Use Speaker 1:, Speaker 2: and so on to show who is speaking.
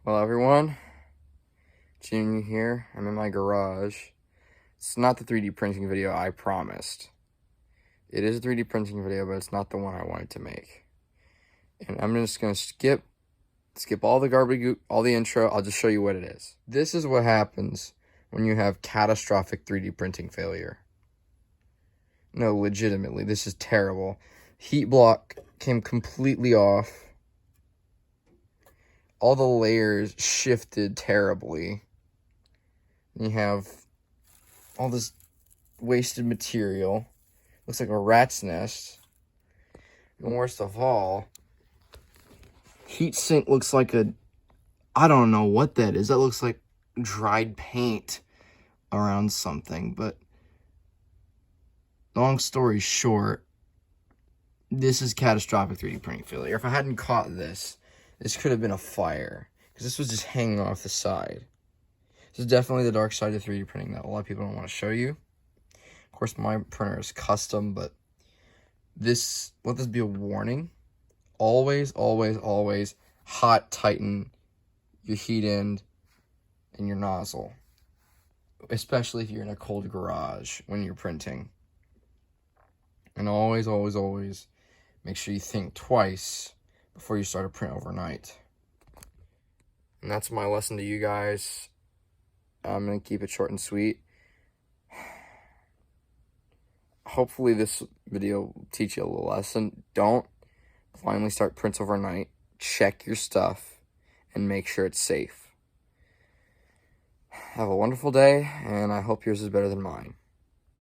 Speaker 1: Well, everyone, Junior here. I'm in my garage. It's not the 3D printing video I promised. It is a 3D printing video, but it's not the one I wanted to make. And I'm just gonna skip all the garbage, all the intro. I'll just show you what it is. This is what happens when you have catastrophic 3D printing failure. No, legitimately, this is terrible. Heat block came completely off. All the layers shifted terribly. You have all this wasted material. Looks like a rat's nest. And worst of all, heatsink looks like I don't know what that is. That looks like dried paint around something. But long story short, this is catastrophic 3D printing failure. If I hadn't caught this could have been a fire, because this was just hanging off the side. This is definitely the dark side of 3D printing that a lot of people don't want to show you. Of course, my printer is custom, but let this be a warning. Always, always, always hot tighten your heat end and your nozzle, especially if you're in a cold garage when you're printing. And always, always, always make sure you think twice before you start a print overnight. And that's my lesson to you guys. I'm going to keep it short and sweet. Hopefully this video will teach you a little lesson. Don't blindly start prints overnight. Check your stuff and make sure it's safe. Have a wonderful day, and I hope yours is better than mine.